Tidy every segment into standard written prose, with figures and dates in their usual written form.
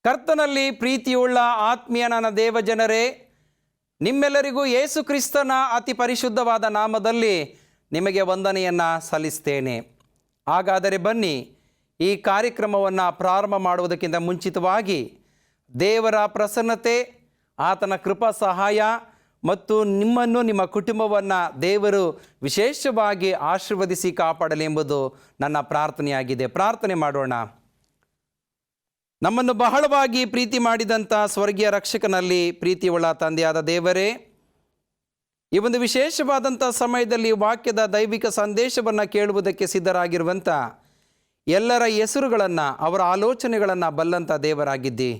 ಕರ್ತನಲ್ಲಿ ಪ್ರೀತಿಯುಳ್ಳ ಆತ್ಮೀಯ ನನ್ನ ದೇವಜನರೇ, ನಿಮ್ಮೆಲ್ಲರಿಗೂ ಯೇಸು ಕ್ರಿಸ್ತನ ಅತಿ ಪರಿಶುದ್ಧವಾದ ನಾಮದಲ್ಲಿ ನಿಮಗೆ ವಂದನೆಯನ್ನು ಸಲ್ಲಿಸ್ತೇನೆ. ಹಾಗಾದರೆ ಬನ್ನಿ, ಈ ಕಾರ್ಯಕ್ರಮವನ್ನು ಪ್ರಾರಂಭ ಮಾಡುವುದಕ್ಕಿಂತ ಮುಂಚಿತವಾಗಿ ದೇವರ ಪ್ರಸನ್ನತೆ, ಆತನ ಕೃಪಾ ಸಹಾಯ ಮತ್ತು ನಿಮ್ಮನ್ನು ನಿಮ್ಮ ಕುಟುಂಬವನ್ನು ದೇವರು ವಿಶೇಷವಾಗಿ ಆಶೀರ್ವದಿಸಿ ಕಾಪಾಡಲಿ ಎಂಬುದು ನನ್ನ ಪ್ರಾರ್ಥನೆಯಾಗಿದೆ. ಪ್ರಾರ್ಥನೆ ಮಾಡೋಣ. ನಮ್ಮನ್ನು ಬಹಳವಾಗಿ ಪ್ರೀತಿ ಮಾಡಿದಂಥ ಸ್ವರ್ಗೀಯ ರಕ್ಷಕನಲ್ಲಿ ಪ್ರೀತಿಯುಳ್ಳ ತಂದೆಯಾದ ದೇವರೇ, ಈ ಒಂದು ವಿಶೇಷವಾದಂಥ ಸಮಯದಲ್ಲಿ ವಾಕ್ಯದ ದೈವಿಕ ಸಂದೇಶವನ್ನು ಕೇಳುವುದಕ್ಕೆ ಸಿದ್ಧರಾಗಿರುವಂಥ ಎಲ್ಲರ ಹೆಸರುಗಳನ್ನು, ಅವರ ಆಲೋಚನೆಗಳನ್ನು ಬಲ್ಲಂಥ ದೇವರಾಗಿದ್ದಿ.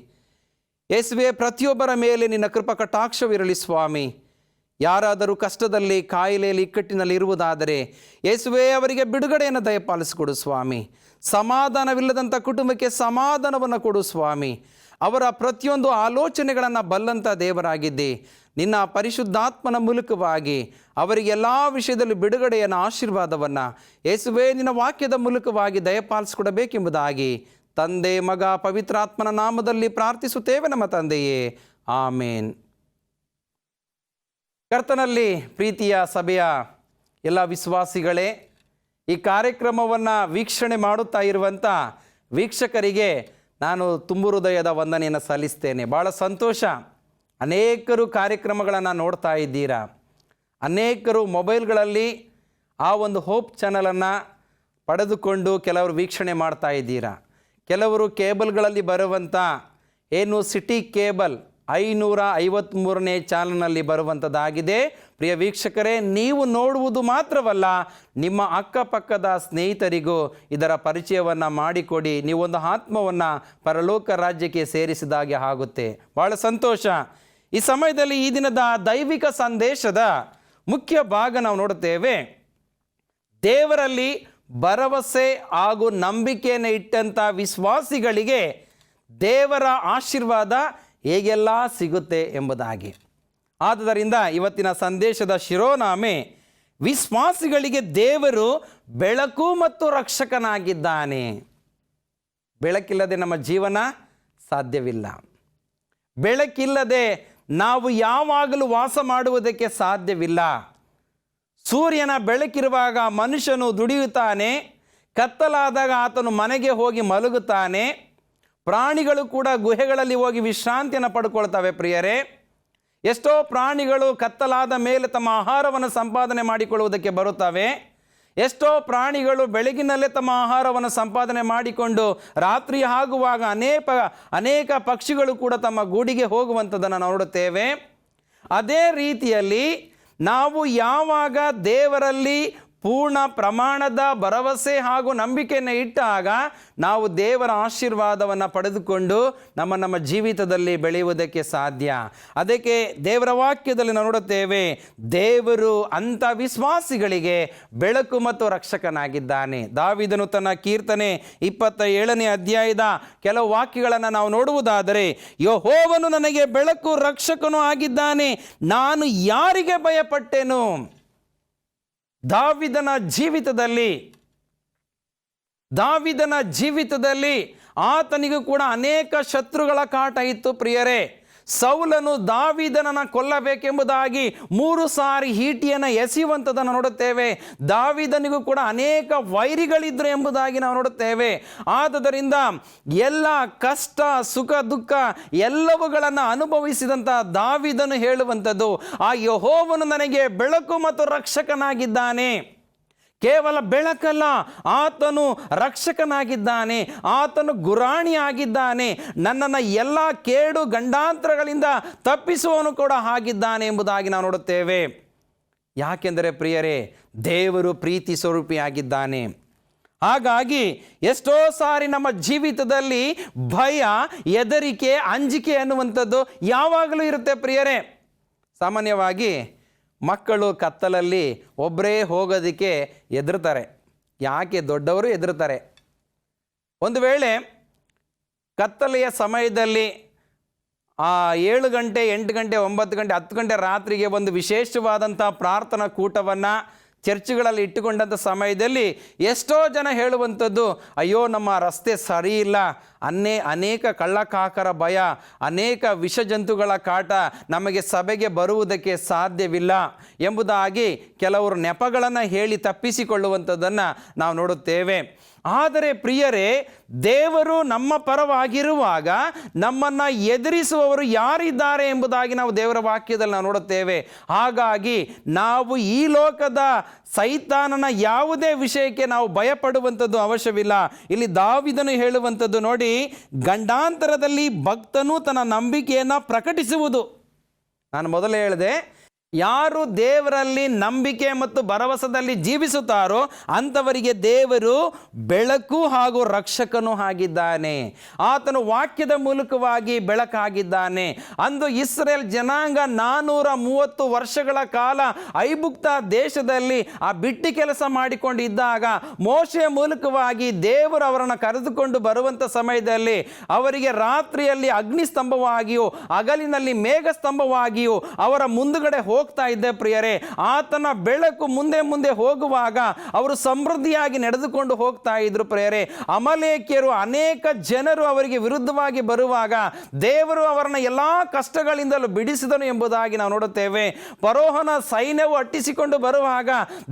ಯೇಸುವೆ, ಪ್ರತಿಯೊಬ್ಬರ ಮೇಲೆ ನಿನ್ನ ಕೃಪಾ ಕಟಾಕ್ಷವಿರಲಿ ಸ್ವಾಮಿ. ಯಾರಾದರೂ ಕಷ್ಟದಲ್ಲಿ, ಕಾಯಿಲೆಯಲ್ಲಿ, ಇಕ್ಕಟ್ಟಿನಲ್ಲಿ ಇರುವುದಾದರೆ ಯೇಸುವೆ, ಅವರಿಗೆ ಬಿಡುಗಡೆಯನ್ನು ದಯಪಾಲಿಸಿಕೊಡು ಸ್ವಾಮಿ. ಸಮಾಧಾನವಿಲ್ಲದಂಥ ಕುಟುಂಬಕ್ಕೆ ಸಮಾಧಾನವನ್ನು ಕೊಡು ಸ್ವಾಮಿ. ಅವರ ಪ್ರತಿಯೊಂದು ಆಲೋಚನೆಗಳನ್ನು ಬಲ್ಲಂಥ ದೇವರಾಗಿದ್ದಿ. ನಿನ್ನ ಪರಿಶುದ್ಧಾತ್ಮನ ಮೂಲಕವಾಗಿ ಅವರಿಗೆ ಎಲ್ಲ ವಿಷಯದಲ್ಲಿ ಬಿಡುಗಡೆಯನ್ನು, ಆಶೀರ್ವಾದವನ್ನು ಯೇಸುವೆ ನಿನ್ನ ವಾಕ್ಯದ ಮೂಲಕವಾಗಿ ದಯಪಾಲಿಸಿಕೊಡಬೇಕೆಂಬುದಾಗಿ ತಂದೆ, ಮಗ, ಪವಿತ್ರಾತ್ಮನ ನಾಮದಲ್ಲಿ ಪ್ರಾರ್ಥಿಸುತ್ತೇವೆ ನಮ್ಮ ತಂದೆಯೇ, ಆಮೇನ್. ಕರ್ತನಲ್ಲಿ ಪ್ರೀತಿಯ ಸಭೆಯ ಎಲ್ಲ ವಿಶ್ವಾಸಿಗಳೇ, ಈ ಕಾರ್ಯಕ್ರಮವನ್ನು ವೀಕ್ಷಣೆ ಮಾಡುತ್ತಾ ಇರುವಂಥ ವೀಕ್ಷಕರಿಗೆ ನಾನು ತುಂಬು ಹೃದಯದ ವಂದನೆಯನ್ನು ಸಲ್ಲಿಸ್ತೇನೆ. ಭಾಳ ಸಂತೋಷ. ಅನೇಕರು ಕಾರ್ಯಕ್ರಮಗಳನ್ನು ನೋಡ್ತಾ ಇದ್ದೀರಾ. ಅನೇಕರು ಮೊಬೈಲ್ಗಳಲ್ಲಿ ಆ ಒಂದು ಹೋಪ್ ಚಾನಲನ್ನು ಪಡೆದುಕೊಂಡು ಕೆಲವರು ವೀಕ್ಷಣೆ ಮಾಡ್ತಾ ಇದ್ದೀರಾ. ಕೆಲವರು ಕೇಬಲ್ಗಳಲ್ಲಿ ಬರುವಂಥ ಸಿಟಿ ಕೇಬಲ್ 553ನೇ ಚಾನಲ್ನಲ್ಲಿ ಬರುವಂಥದ್ದಾಗಿದೆ. ಪ್ರಿಯ ವೀಕ್ಷಕರೇ, ನೀವು ನೋಡುವುದು ಮಾತ್ರವಲ್ಲ, ನಿಮ್ಮ ಅಕ್ಕಪಕ್ಕದ ಸ್ನೇಹಿತರಿಗೂ ಇದರ ಪರಿಚಯವನ್ನು ಮಾಡಿಕೊಡಿ. ನೀವೊಂದು ಆತ್ಮವನ್ನು ಪರಲೋಕ ರಾಜ್ಯಕ್ಕೆ ಸೇರಿಸಿದಾಗೆ ಆಗುತ್ತೆ. ಭಾಳ ಸಂತೋಷ. ಈ ಸಮಯದಲ್ಲಿ ಈ ದಿನದ ದೈವಿಕ ಸಂದೇಶದ ಮುಖ್ಯ ಭಾಗ ನಾವು ನೋಡುತ್ತೇವೆ. ದೇವರಲ್ಲಿ ಭರವಸೆ ಹಾಗೂ ನಂಬಿಕೆಯನ್ನು ಇಟ್ಟಂಥ ವಿಶ್ವಾಸಿಗಳಿಗೆ ದೇವರ ಆಶೀರ್ವಾದ ಹೇಗೆಲ್ಲ ಸಿಗುತ್ತೆ ಎಂಬುದಾಗಿ. ಆದುದರಿಂದ ಇವತ್ತಿನ ಸಂದೇಶದ ಶಿರೋನಾಮೆ, ವಿಶ್ವಾಸಿಗಳಿಗೆ ದೇವರು ಬೆಳಕು ಮತ್ತು ರಕ್ಷಕನಾಗಿದ್ದಾನೆ. ಬೆಳಕಿಲ್ಲದೆ ನಮ್ಮ ಜೀವನ ಸಾಧ್ಯವಿಲ್ಲ. ಬೆಳಕಿಲ್ಲದೆ ನಾವು ಯಾವಾಗಲೂ ವಾಸ ಮಾಡುವುದಕ್ಕೆ ಸಾಧ್ಯವಿಲ್ಲ. ಸೂರ್ಯನ ಬೆಳಕಿರುವಾಗ ಮನುಷ್ಯನು ದುಡಿಯುತ್ತಾನೆ, ಕತ್ತಲಾದಾಗ ಆತನು ಮನೆಗೆ ಹೋಗಿ ಮಲಗುತ್ತಾನೆ. ಪ್ರಾಣಿಗಳು ಕೂಡ ಗುಹೆಗಳಲ್ಲಿ ಹೋಗಿ ವಿಶ್ರಾಂತಿಯನ್ನು ಪಡ್ಕೊಳ್ತವೆ. ಪ್ರಿಯರೇ, ಎಷ್ಟೋ ಪ್ರಾಣಿಗಳು ಕತ್ತಲಾದ ಮೇಲೆ ತಮ್ಮ ಆಹಾರವನ್ನು ಸಂಪಾದನೆ ಮಾಡಿಕೊಳ್ಳುವುದಕ್ಕೆ ಬರುತ್ತವೆ. ಎಷ್ಟೋ ಪ್ರಾಣಿಗಳು ಬೆಳಗಿನಲ್ಲೇ ತಮ್ಮ ಆಹಾರವನ್ನು ಸಂಪಾದನೆ ಮಾಡಿಕೊಂಡು ರಾತ್ರಿ ಆಗುವಾಗ ಅನೇಕ ಪಕ್ಷಿಗಳು ಕೂಡ ತಮ್ಮ ಗೂಡಿಗೆ ಹೋಗುವಂಥದ್ದನ್ನು ನೋಡುತ್ತೇವೆ. ಅದೇ ರೀತಿಯಲ್ಲಿ ನಾವು ಯಾವಾಗ ದೇವರಲ್ಲಿ ಪೂರ್ಣ ಪ್ರಮಾಣದ ಭರವಸೆ ಹಾಗೂ ನಂಬಿಕೆಯನ್ನು ಇಟ್ಟಾಗ ನಾವು ದೇವರ ಆಶೀರ್ವಾದವನ್ನು ಪಡೆದುಕೊಂಡು ನಮ್ಮ ಜೀವಿತದಲ್ಲಿ ಬೆಳೆಯುವುದಕ್ಕೆ ಸಾಧ್ಯ. ಅದಕ್ಕೆ ದೇವರ ವಾಕ್ಯದಲ್ಲಿ ನಾವು ನೋಡುತ್ತೇವೆ, ದೇವರು ಅಂಥ ವಿಶ್ವಾಸಿಗಳಿಗೆ ಬೆಳಕು ಮತ್ತು ರಕ್ಷಕನಾಗಿದ್ದಾನೆ. ದಾವೀದನು ತನ್ನ ಕೀರ್ತನೆ 27ನೇ ಅಧ್ಯಾಯದ ಕೆಲವು ವಾಕ್ಯಗಳನ್ನು ನಾವು ನೋಡುವುದಾದರೆ, ಯೆಹೋವನು ನನಗೆ ಬೆಳಕು ರಕ್ಷಕನೂ ಆಗಿದ್ದಾನೆ, ನಾನು ಯಾರಿಗೆ ಭಯಪಟ್ಟೆನು. ದಾವೀದನ ಜೀವಿತದಲ್ಲಿ ಆತನಿಗೂ ಕೂಡ ಅನೇಕ ಶತ್ರುಗಳ ಕಾಟ ಇತ್ತು. ಪ್ರಿಯರೇ, ಸೌಲನು ದಾವೀದನನ್ನು ಕೊಲ್ಲಬೇಕೆಂಬುದಾಗಿ 3 ಸಾರಿ ಈಟಿಯನ್ನು ಎಸೆಯುವಂಥದ್ದನ್ನು ನೋಡುತ್ತೇವೆ. ದಾವೀದನಿಗೂ ಕೂಡ ಅನೇಕ ವೈರಿಗಳಿದ್ರು ಎಂಬುದಾಗಿ ನಾವು ನೋಡುತ್ತೇವೆ. ಆದುದರಿಂದ ಎಲ್ಲ ಕಷ್ಟ, ಸುಖ, ದುಃಖ ಎಲ್ಲವುಗಳನ್ನು ಅನುಭವಿಸಿದಂಥ ದಾವೀದನು ಹೇಳುವಂಥದ್ದು, ಆ ಯೆಹೋವನು ನನಗೆ ಬೆಳಕು ಮತ್ತು ರಕ್ಷಕನಾಗಿದ್ದಾನೆ. ಕೇವಲ ಬೆಳಕಲ್ಲ, ಆತನು ರಕ್ಷಕನಾಗಿದ್ದಾನೆ, ಆತನು ಗುರಾಣಿಯಾಗಿದ್ದಾನೆ, ನನ್ನನ್ನು ಎಲ್ಲ ಕೇಡು ಗಂಡಾಂತರಗಳಿಂದ ತಪ್ಪಿಸುವವನು ಕೂಡ ಆಗಿದ್ದಾನೆ ಎಂಬುದಾಗಿ ನಾವು ನೋಡುತ್ತೇವೆ. ಯಾಕೆಂದರೆ ಪ್ರಿಯರೇ, ದೇವರು ಪ್ರೀತಿ ಸ್ವರೂಪಿಯಾಗಿದ್ದಾನೆ. ಹಾಗಾಗಿ ಎಷ್ಟೋ ಸಾರಿ ನಮ್ಮ ಜೀವಿತದಲ್ಲಿ ಭಯ, ಹೆದರಿಕೆ, ಅಂಜಿಕೆ ಅನ್ನುವಂಥದ್ದು ಯಾವಾಗಲೂ ಇರುತ್ತೆ. ಪ್ರಿಯರೇ, ಸಾಮಾನ್ಯವಾಗಿ ಮಕ್ಕಳು ಕತ್ತಲಲ್ಲಿ ಒಬ್ಬರೇ ಹೋಗೋದಕ್ಕೆ ಹೆದರ್ತಾರೆ. ಯಾಕೆ? ದೊಡ್ಡವರು ಹೆದರ್ತಾರೆ. ಒಂದು ವೇಳೆ ಕತ್ತಲೆಯ ಸಮಯದಲ್ಲಿ 7 ಗಂಟೆ, 8 ಗಂಟೆ, 9 ಗಂಟೆ, 10 ಗಂಟೆ ರಾತ್ರಿಗೆ ಒಂದು ವಿಶೇಷವಾದಂಥ ಪ್ರಾರ್ಥನಾ ಕೂಟವನ್ನು ಚರ್ಚ್ಗಳಲ್ಲಿ ಇಟ್ಟುಕೊಂಡಂಥ ಸಮಯದಲ್ಲಿ ಎಷ್ಟೋ ಜನ ಹೇಳುವಂಥದ್ದು, ಅಯ್ಯೋ ನಮ್ಮ ರಸ್ತೆ ಸರಿ ಇಲ್ಲ, ಅನೇಕ ಕಳ್ಳಕಾಕರ ಭಯ, ಅನೇಕ ವಿಷಜಂತುಗಳ ಕಾಟ ನಮಗೆ ಸಭೆಗೆ ಬರುವುದಕ್ಕೆ ಸಾಧ್ಯವಿಲ್ಲ ಎಂಬುದಾಗಿ ಕೆಲವರು ನೆಪಗಳನ್ನು ಹೇಳಿ ತಪ್ಪಿಸಿಕೊಳ್ಳುವಂಥದ್ದನ್ನು ನಾವು ನೋಡುತ್ತೇವೆ. ಆದರೆ ಪ್ರಿಯರೇ, ದೇವರು ನಮ್ಮ ಪರವಾಗಿರುವಾಗ ನಮ್ಮನ್ನು ಎದುರಿಸುವವರು ಯಾರಿದ್ದಾರೆ ಎಂಬುದಾಗಿ ನಾವು ದೇವರ ವಾಕ್ಯದಲ್ಲಿ ನಾವು ನೋಡುತ್ತೇವೆ. ಹಾಗಾಗಿ ನಾವು ಈ ಲೋಕದ ಸೈತಾನನ ಯಾವುದೇ ವಿಷಯಕ್ಕೆ ನಾವು ಭಯಪಡುವಂಥದ್ದು ಅವಶ್ಯವಿಲ್ಲ. ಇಲ್ಲಿ ದಾವೀದನು ಹೇಳುವಂಥದ್ದು ನೋಡಿ, ಗಂಡಾಂತರದಲ್ಲಿ ಭಕ್ತನು ತನ್ನ ನಂಬಿಕೆಯನ್ನು ಪ್ರಕಟಿಸುವುದು. ನಾನು ಮೊದಲೇ ಹೇಳಿದೆ, ಯಾರು ದೇವರಲ್ಲಿ ನಂಬಿಕೆ ಮತ್ತು ಭರವಸೆಯಲ್ಲಿ ಜೀವಿಸುತ್ತಾರೋ ಅಂಥವರಿಗೆ ದೇವರು ಬೆಳಕು ಹಾಗೂ ರಕ್ಷಕನೂ ಆಗಿದ್ದಾನೆ. ಆತನು ವಾಕ್ಯದ ಮೂಲಕವಾಗಿ ಬೆಳಕಾಗಿದ್ದಾನೆ. ಅಂದು ಇಸ್ರೇಲ್ ಜನಾಂಗ 430 ವರ್ಷಗಳ ಕಾಲ ಐಗುಪ್ತ ದೇಶದಲ್ಲಿ ಆ ಬಿಟ್ಟಿ ಕೆಲಸ ಮಾಡಿಕೊಂಡಿದ್ದಾಗ ಮೋಶೆಯ ಮೂಲಕವಾಗಿ ದೇವರು ಅವರನ್ನು ಕರೆದುಕೊಂಡು ಬರುವಂಥ ಸಮಯದಲ್ಲಿ ಅವರಿಗೆ ರಾತ್ರಿಯಲ್ಲಿ ಅಗ್ನಿಸ್ತಂಭವಾಗಿಯೂ ಹಗಲಿನಲ್ಲಿ ಮೇಘಸ್ತಂಭವಾಗಿಯೂ ಅವರ ಮುಂದುಗಡೆ ಹೋಗ್ತಾ ಇದ್ದೆ ಪ್ರಿಯರೇ. ಆತನ ಬೆಳಕು ಮುಂದೆ ಮುಂದೆ ಹೋಗುವಾಗ ಅವರು ಸಮೃದ್ಧಿಯಾಗಿ ನಡೆದುಕೊಂಡು ಹೋಗ್ತಾ ಇದ್ರು ಪ್ರಿಯರೇ. ಅಮಲೇಕ್ಯರು ಅನೇಕ ಜನರು ಅವರಿಗೆ ವಿರುದ್ಧವಾಗಿ ಬರುವಾಗ ದೇವರು ಅವರನ್ನ ಎಲ್ಲಾ ಕಷ್ಟಗಳಿಂದಲೂ ಬಿಡಿಸಿದನು ಎಂಬುದಾಗಿ ನಾವು ನೋಡುತ್ತೇವೆ. ಫರೋಹನ ಸೈನ್ಯವು ಅಟ್ಟಿಸಿಕೊಂಡು ಬರುವಾಗ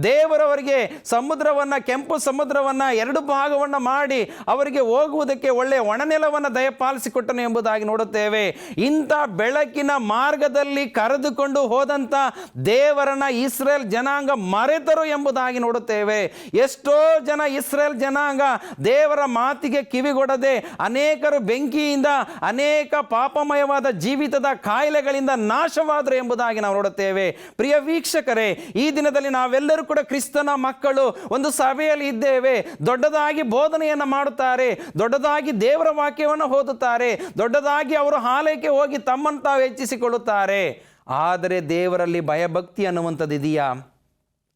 ದೇವರವರಿಗೆ ಸಮುದ್ರವನ್ನ, ಕೆಂಪು ಸಮುದ್ರವನ್ನ 2 ಭಾಗವನ್ನ ಮಾಡಿ ಅವರಿಗೆ ಹೋಗುವುದಕ್ಕೆ ಒಳ್ಳೆಯ ಒಣನೆಲವನ್ನು ದಯಪಾಲಿಸಿಕೊಟ್ಟನು ಎಂಬುದಾಗಿ ನೋಡುತ್ತೇವೆ. ಇಂಥ ಬೆಳಕಿನ ಮಾರ್ಗದಲ್ಲಿ ಕರೆದುಕೊಂಡು ಹೋದಂತ ದೇವರನ್ನ ಇಸ್ರೇಲ್ ಜನಾಂಗ ಮರೆತರು ಎಂಬುದಾಗಿ ನೋಡುತ್ತೇವೆ. ಎಷ್ಟೋ ಜನ ಇಸ್ರೇಲ್ ಜನಾಂಗ ದೇವರ ಮಾತಿಗೆ ಕಿವಿಗೊಡದೆ ಅನೇಕರು ಬೆಂಕಿಯಿಂದ, ಅನೇಕ ಪಾಪಮಯವಾದ ಜೀವಿತದ ಕಾಯಿಲೆಗಳಿಂದ ನಾಶವಾದರು ಎಂಬುದಾಗಿ ನಾವು ನೋಡುತ್ತೇವೆ. ಪ್ರಿಯ ವೀಕ್ಷಕರೇ, ಈ ದಿನದಲ್ಲಿ ನಾವೆಲ್ಲರೂ ಕೂಡ ಕ್ರಿಸ್ತನ ಮಕ್ಕಳು ಒಂದು ಸಭೆಯಲ್ಲಿ ಇದ್ದೇವೆ. ದೊಡ್ಡದಾಗಿ ಬೋಧನೆಯನ್ನು ಮಾಡುತ್ತಾರೆ, ದೊಡ್ಡದಾಗಿ ದೇವರ ವಾಕ್ಯವನ್ನು ಓದುತ್ತಾರೆ, ದೊಡ್ಡದಾಗಿ ಅವರು ಆಲಯಕ್ಕೆ ಹೋಗಿ ತಮ್ಮನ್ನು ತಾವು ಹೆಚ್ಚಿಸಿಕೊಳ್ಳುತ್ತಾರೆ. ಆದರೆ ದೇವರಲ್ಲಿ ಭಯಭಕ್ತಿ ಅನ್ನುವಂಥದ್ದು ಇದೆಯಾ?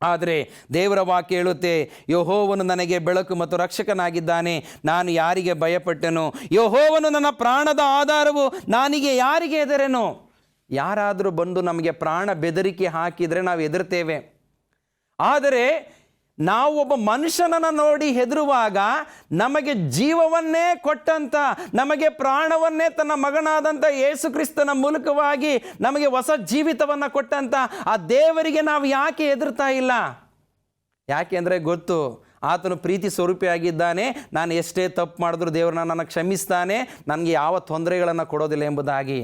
ಆದರೆ ದೇವರ ವಾಕ್ಯ ಹೇಳುತ್ತೆ, ಯೆಹೋವನು ನನಗೆ ಬೆಳಕು ಮತ್ತು ರಕ್ಷಕನಾಗಿದ್ದಾನೆ, ನಾನು ಯಾರಿಗೆ ಭಯಪಟ್ಟೆನು? ಯೆಹೋವನು ನನ್ನ ಪ್ರಾಣದ ಆಧಾರವು, ನಾನಿಗೆ ಯಾರಿಗೆ ಹೆದರೆನು? ಯಾರಾದರೂ ಬಂದು ನಮಗೆ ಪ್ರಾಣ ಬೆದರಿಕೆ ಹಾಕಿದರೆ ನಾವು ಹೆದರ್ತೇವೆ. ಆದರೆ ನಾವು ಒಬ್ಬ ಮನುಷ್ಯನನ್ನು ನೋಡಿ ಹೆದರುವಾಗ ನಮಗೆ ಜೀವವನ್ನೇ ಕೊಟ್ಟಂತ, ನಮಗೆ ಪ್ರಾಣವನ್ನೇ ತನ್ನ ಮಗನಾದಂಥ ಯೇಸು ಕ್ರಿಸ್ತನ ಮೂಲಕವಾಗಿ ನಮಗೆ ಹೊಸ ಜೀವಿತವನ್ನು ಕೊಟ್ಟಂತ ಆ ದೇವರಿಗೆ ನಾವು ಯಾಕೆ ಹೆದರ್ತಾ ಇಲ್ಲ? ಯಾಕೆ ಅಂದರೆ ಗೊತ್ತು, ಆತನು ಪ್ರೀತಿ ಸ್ವರೂಪಿಯಾಗಿದ್ದಾನೆ. ನಾನು ಎಷ್ಟೇ ತಪ್ಪು ಮಾಡಿದ್ರೂ ದೇವರು ನನ್ನನ್ನು ಕ್ಷಮಿಸ್ತಾನೆ, ನನಗೆ ಯಾವ ತೊಂದರೆಗಳನ್ನು ಕೊಡೋದಿಲ್ಲ ಎಂಬುದಾಗಿ.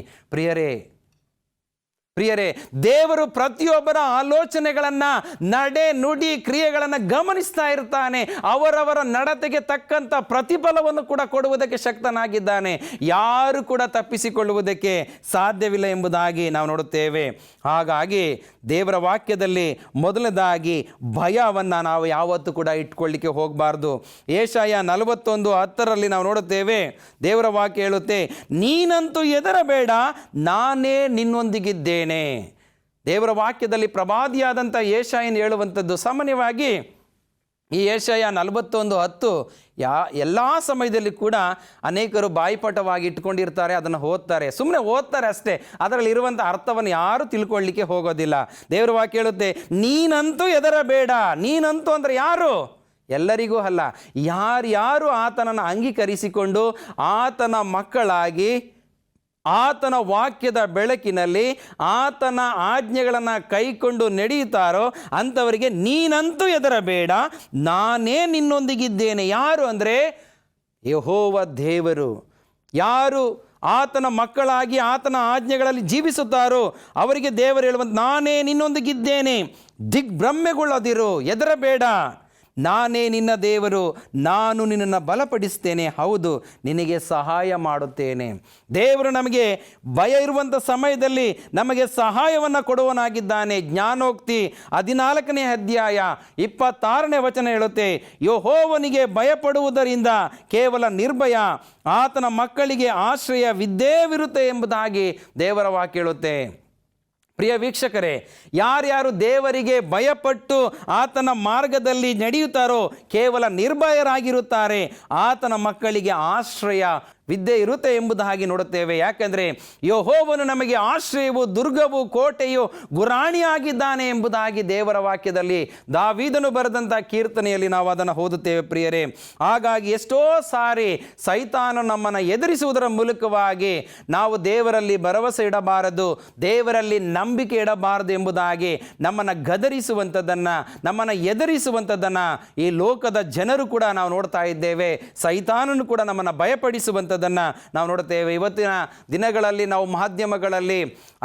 ಪ್ರಿಯರೇ, ದೇವರು ಪ್ರತಿಯೊಬ್ಬರ ಆಲೋಚನೆಗಳನ್ನು, ನಡೆ ನುಡಿ ಕ್ರಿಯೆಗಳನ್ನು ಗಮನಿಸ್ತಾ ಇರ್ತಾನೆ. ಅವರವರ ನಡತೆಗೆ ತಕ್ಕಂಥ ಪ್ರತಿಫಲವನ್ನು ಕೂಡ ಕೊಡುವುದಕ್ಕೆ ಶಕ್ತನಾಗಿದ್ದಾನೆ. ಯಾರು ಕೂಡ ತಪ್ಪಿಸಿಕೊಳ್ಳುವುದಕ್ಕೆ ಸಾಧ್ಯವಿಲ್ಲ ಎಂಬುದಾಗಿ ನಾವು ನೋಡುತ್ತೇವೆ. ಹಾಗಾಗಿ ದೇವರ ವಾಕ್ಯದಲ್ಲಿ ಮೊದಲನೇದಾಗಿ ಭಯವನ್ನು ನಾವು ಯಾವತ್ತೂ ಕೂಡ ಇಟ್ಕೊಳ್ಳಿಕ್ಕೆ ಹೋಗಬಾರ್ದು. ಯೆಶಾಯ 41:10 ನಾವು ನೋಡುತ್ತೇವೆ, ದೇವರ ವಾಕ್ಯ ಹೇಳುತ್ತೆ, ನೀನಂತೂ ಹೆದರಬೇಡ, ನಾನೇ ನಿನ್ನೊಂದಿಗಿದ್ದೇನೆ. ದೇವರ ವಾಕ್ಯದಲ್ಲಿ ಪ್ರವಾದಿಯಾದಂಥ ಯೆಶಾಯನು ಹೇಳುವಂಥದ್ದು ಸಾಮಾನ್ಯವಾಗಿ ಈ ಯೆಶಾಯ 41:10 ಎಲ್ಲ ಸಮಯದಲ್ಲಿ ಕೂಡ ಅನೇಕರು ಬಾಯಿಪಾಠವಾಗಿ ಇಟ್ಕೊಂಡಿರ್ತಾರೆ, ಅದನ್ನು ಓದ್ತಾರೆ, ಸುಮ್ಮನೆ ಓದ್ತಾರೆ ಅಷ್ಟೇ. ಅದರಲ್ಲಿ ಇರುವಂಥ ಅರ್ಥವನ್ನು ಯಾರು ತಿಳ್ಕೊಳ್ಳಿಕ್ಕೆ ಹೋಗೋದಿಲ್ಲ. ದೇವರ ವಾಕ್ಯ ಹೇಳುತ್ತೆ, ನೀನಂತೂ ಹೆದರಬೇಡ. ನೀನಂತೂ ಅಂದರೆ ಯಾರು? ಎಲ್ಲರಿಗೂ ಅಲ್ಲ. ಯಾರ್ಯಾರು ಆತನನ್ನು ಅಂಗೀಕರಿಸಿಕೊಂಡು ಆತನ ಮಕ್ಕಳಾಗಿ ಆತನ ವಾಕ್ಯದ ಬೆಳಕಿನಲ್ಲಿ ಆತನ ಆಜ್ಞೆಗಳನ್ನು ಕೈಕೊಂಡು ನಡೆಯುತ್ತಾರೋ ಅಂಥವರಿಗೆ ನೀನಂತೂ ಹೆದರಬೇಡ, ನಾನೇ ನಿನ್ನೊಂದಿಗಿದ್ದೇನೆ. ಯಾರು ಅಂದರೆ ಯೆಹೋವ ದೇವರು. ಯಾರು ಆತನ ಮಕ್ಕಳಾಗಿ ಆತನ ಆಜ್ಞೆಗಳಲ್ಲಿ ಜೀವಿಸುತ್ತಾರೋ ಅವರಿಗೆ ದೇವರು ಹೇಳುವಂತ, ನಾನೇ ನಿನ್ನೊಂದಿಗಿದ್ದೇನೆ, ದಿಗ್ಭ್ರಮೆಗೊಳ್ಳದಿರು, ಹೆದರಬೇಡ, ನಾನೇ ನಿನ್ನ ದೇವರು, ನಾನು ನಿನ್ನನ್ನು ಬಲಪಡಿಸ್ತೇನೆ, ಹೌದು ನಿನಗೆ ಸಹಾಯ ಮಾಡುತ್ತೇನೆ. ದೇವರು ನಮಗೆ ಭಯ ಇರುವಂಥ ಸಮಯದಲ್ಲಿ ನಮಗೆ ಸಹಾಯವನ್ನು ಕೊಡುವನಾಗಿದ್ದಾನೆ. ಜ್ಞಾನೋಕ್ತಿ 14ನೇ ಅಧ್ಯಾಯ 26ನೇ ವಚನ ಹೇಳುತ್ತೆ, ಯೆಹೋವನಿಗೆ ಭಯಪಡುವುದರಿಂದ ಕೇವಲ ನಿರ್ಭಯ, ಆತನ ಮಕ್ಕಳಿಗೆ ಆಶ್ರಯವಿದ್ದೇವಿರುತ್ತೆ ಎಂಬುದಾಗಿ ದೇವರ ವಾಕ್ಯ ಹೇಳುತ್ತೆ. ಪ್ರಿಯ ವೀಕ್ಷಕರೇ, ಯಾರ್ಯಾರು ದೇವರಿಗೆ ಭಯಪಟ್ಟು ಆತನ ಮಾರ್ಗದಲ್ಲಿ ನಡೆಯುತ್ತಾರೋ ಕೇವಲ ನಿರ್ಭಯರಾಗಿರುತ್ತಾರೆ. ಆತನ ಮಕ್ಕಳಿಗೆ ಆಶ್ರಯ ವಿದ್ಯೆ ಇರುತ್ತೆ ಎಂಬುದಾಗಿ ನೋಡುತ್ತೇವೆ. ಯಾಕೆಂದರೆ ಯೆಹೋವನು ನಮಗೆ ಆಶ್ರಯವು, ದುರ್ಗವು, ಕೋಟೆಯು, ಗುರಾಣಿಯಾಗಿದ್ದಾನೆ ಎಂಬುದಾಗಿ ದೇವರ ವಾಕ್ಯದಲ್ಲಿ ದಾವೀದನು ಬರೆದಂಥ ಕೀರ್ತನೆಯಲ್ಲಿ ನಾವು ಅದನ್ನು ಓದುತ್ತೇವೆ ಪ್ರಿಯರೇ. ಹಾಗಾಗಿ ಎಷ್ಟೋ ಸಾರಿ ಸೈತಾನ ನಮ್ಮನ್ನು ಎದುರಿಸುವುದರ ಮೂಲಕವಾಗಿ ನಾವು ದೇವರಲ್ಲಿ ಭರವಸೆ ಇಡಬಾರದು, ದೇವರಲ್ಲಿ ನಂಬಿಕೆ ಇಡಬಾರದು ಎಂಬುದಾಗಿ ನಮ್ಮನ್ನು ಗದರಿಸುವಂಥದ್ದನ್ನು, ನಮ್ಮನ್ನು ಎದುರಿಸುವಂಥದ್ದನ್ನು ಈ ಲೋಕದ ಜನರು ಕೂಡ ನಾವು ನೋಡ್ತಾ ಇದ್ದೇವೆ. ಸೈತಾನನು ಕೂಡ ನಮ್ಮನ್ನು ಭಯಪಡಿಸುವಂಥದ್ದನ್ನು ನಾವು ನೋಡ್ತೇವೆ. ಇವತ್ತಿನ ದಿನಗಳಲ್ಲಿ ನಾವು ಮಾಧ್ಯಮಗಳಲ್ಲಿ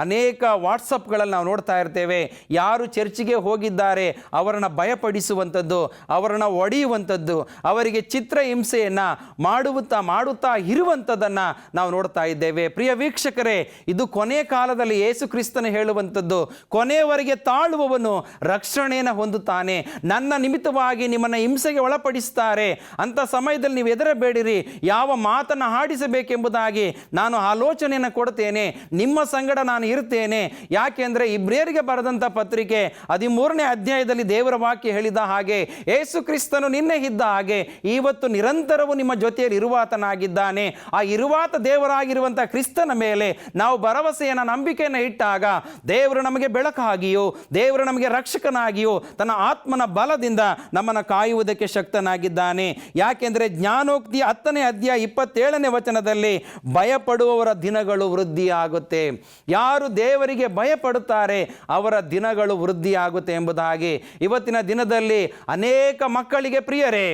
ಅನೇಕ ವಾಟ್ಸಪ್ಗಳಲ್ಲಿ ನಾವು ನೋಡ್ತಾ ಇರ್ತೇವೆ. ಯಾರು ಚರ್ಚಿಗೆ ಹೋಗಿದ್ದಾರೆ ಅವರನ್ನು ಭಯಪಡಿಸುವಂಥದ್ದು, ಅವರನ್ನು ಒಡೆಯುವಂಥದ್ದು, ಅವರಿಗೆ ಚಿತ್ರಹಿಂಸೆಯನ್ನು ಮಾಡುತ್ತಾ ಇರುವಂಥದ್ದನ್ನು ನಾವು ನೋಡ್ತಾ ಇದ್ದೇವೆ. ಪ್ರಿಯ ವೀಕ್ಷಕರೇ, ಇದು ಕೊನೆ ಕಾಲದಲ್ಲಿ ಯೇಸು ಕ್ರಿಸ್ತನು ಹೇಳುವಂಥದ್ದು, ಕೊನೆಯವರೆಗೆ ತಾಳುವವನು ರಕ್ಷಣೆಯನ್ನು ಹೊಂದುತ್ತಾನೆ. ನನ್ನ ನಿಮಿತ್ತವಾಗಿ ನಿಮ್ಮನ್ನು ಹಿಂಸೆಗೆ ಒಳಪಡಿಸ್ತಾರೆ ಅಂತ ಸಮಯದಲ್ಲಿ ನೀವು ಹೆದರಬೇಡಿರಿ, ಯಾವ ಮಾತನ್ನು ಆಡಿಸಬೇಕೆಂಬುದಾಗಿ ನಾನು ಆಲೋಚನೆಯನ್ನು ಕೊಡ್ತೇನೆ, ನಿಮ್ಮ ಸಂಗಡ ನಾನು ಇರ್ತೇನೆ. ಯಾಕೆಂದರೆ ಇಬ್ರಿಯರಿಗೆ ಬರೆದಂಥ ಪತ್ರಿಕೆ 13ನೇ ಅಧ್ಯಾಯದಲ್ಲಿ ದೇವರ ವಾಕ್ಯ ಹೇಳಿದ ಹಾಗೆ, ಯೇಸು ಕ್ರಿಸ್ತನು ನಿನ್ನೆ ಇದ್ದ ಹಾಗೆ ಇವತ್ತು ನಿರಂತರವೂ ನಿಮ್ಮ ಜೊತೆಯಲ್ಲಿ ಇರುವಾತನಾಗಿದ್ದಾನೆ. ಆ ಇರುವಾತ ದೇವರಾಗಿರುವಂಥ ಕ್ರಿಸ್ತನ ಮೇಲೆ ನಾವು ಭರವಸೆಯನ್ನು, ನಂಬಿಕೆಯನ್ನು ಇಟ್ಟಾಗ ದೇವರು ನಮಗೆ ಬೆಳಕಾಗಿಯೂ, ದೇವರು ನಮಗೆ ರಕ್ಷಕನಾಗಿಯೂ ತನ್ನ ಆತ್ಮನ ಬಲದಿಂದ ನಮ್ಮನ್ನು ಕಾಯುವುದಕ್ಕೆ ಶಕ್ತನಾಗಿದ್ದಾನೆ. ಯಾಕೆಂದರೆ ಜ್ಞಾನೋಕ್ತಿ 10ನೇ ಅಧ್ಯಾಯ 27ನೇ ವಚನದಲ್ಲಿ ಭಯಪಡುವವರ ದಿನಗಳು ವೃದ್ಧಿಯಾಗುತ್ತೆ. ಯಾರು ದೇವರಿಗೆ ಭಯಪಡುತ್ತಾರೆ ಅವರ ದಿನಗಳು ವೃದ್ಧಿಯಾಗುತ್ತೆ ಎಂಬುದಾಗಿ ಇವತ್ತಿನ ದಿನದಲ್ಲಿ ಅನೇಕ ಮಕ್ಕಳಿಗೆ ಪ್ರಿಯರೇ,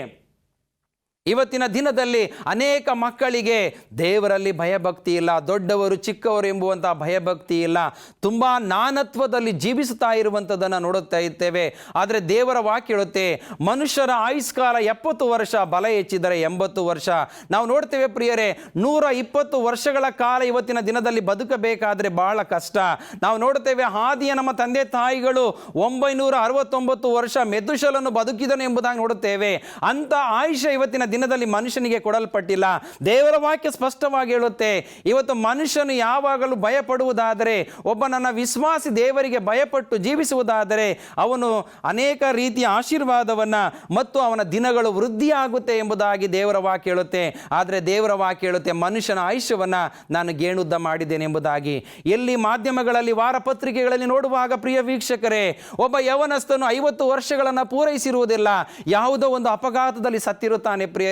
ಇವತ್ತಿನ ದಿನದಲ್ಲಿ ಅನೇಕ ಮಕ್ಕಳಿಗೆ ದೇವರಲ್ಲಿ ಭಯಭಕ್ತಿ ಇಲ್ಲ, ದೊಡ್ಡವರು ಚಿಕ್ಕವರು ಎಂಬುವಂಥ ಭಯಭಕ್ತಿ ಇಲ್ಲ, ತುಂಬ ನಾನತ್ವದಲ್ಲಿ ಜೀವಿಸುತ್ತಾ ಇರುವಂಥದ್ದನ್ನು ನೋಡುತ್ತಾ ಇದ್ದೇವೆ. ಆದರೆ ದೇವರ ವಾಕ್ಯ ಹೇಳುತ್ತೆ, ಮನುಷ್ಯರ ಆಯುಷ್ಕಾಲ 70 ವರ್ಷ, ಬಲ ಹೆಚ್ಚಿದರೆ 80 ವರ್ಷ. ನಾವು ನೋಡ್ತೇವೆ ಪ್ರಿಯರೇ, 120 ವರ್ಷಗಳ ಕಾಲ ಇವತ್ತಿನ ದಿನದಲ್ಲಿ ಬದುಕಬೇಕಾದ್ರೆ ಬಹಳ ಕಷ್ಟ. ನಾವು ನೋಡ್ತೇವೆ, ಆದಿಯ ನಮ್ಮ ತಂದೆ ತಾಯಿಗಳು 969 ವರ್ಷ ಮೆತುಶಲನು ಬದುಕಿದನು ಎಂಬುದಾಗಿ ನೋಡುತ್ತೇವೆ. ಅಂತ ಆಯುಷ್ಯ ಇವತ್ತಿನ ದಿನದಲ್ಲಿ ಮನುಷ್ಯನಿಗೆ ಕೊಡಲ್ಪಟ್ಟಿಲ್ಲ. ದೇವರ ವಾಕ್ಯ ಸ್ಪಷ್ಟವಾಗಿ ಹೇಳುತ್ತೆ, ಇವತ್ತು ಮನುಷ್ಯನು ಯಾವಾಗಲೂ ಭಯಪಡುವುದಾದರೆ, ಒಬ್ಬ ನನ್ನ ವಿಶ್ವಾಸಿ ದೇವರಿಗೆ ಭಯಪಟ್ಟು ಜೀವಿಸುವುದಾದರೆ ಅವನು ಅನೇಕ ರೀತಿಯ ಆಶೀರ್ವಾದವನ್ನು ಮತ್ತು ಅವನ ದಿನಗಳು ವೃದ್ಧಿಯಾಗುತ್ತೆ ಎಂಬುದಾಗಿ ದೇವರ ವಾಕ್ಯ ಹೇಳುತ್ತೆ. ಆದರೆ ದೇವರ ವಾಕ್ಯ ಹೇಳುತ್ತೆ, ಮನುಷ್ಯನ ಆಯುಷ್ಯವನ್ನು ನಾನು ಗೇಣುದ್ದ ಮಾಡಿದ್ದೇನೆ ಎಂಬುದಾಗಿ. ಎಲ್ಲಿ ಮಾಧ್ಯಮಗಳಲ್ಲಿ, ವಾರಪತ್ರಿಕೆಗಳಲ್ಲಿ ನೋಡುವಾಗ ಪ್ರಿಯ ವೀಕ್ಷಕರೇ, ಒಬ್ಬ ಯವನಸ್ಥನು 50 ವರ್ಷಗಳನ್ನು ಪೂರೈಸಿರುವುದಿಲ್ಲ, ಯಾವುದೋ ಒಂದು ಅಪಘಾತದಲ್ಲಿ ಸತ್ತಿರುತ್ತಾನೆ ಪ್ರಿಯರೇ,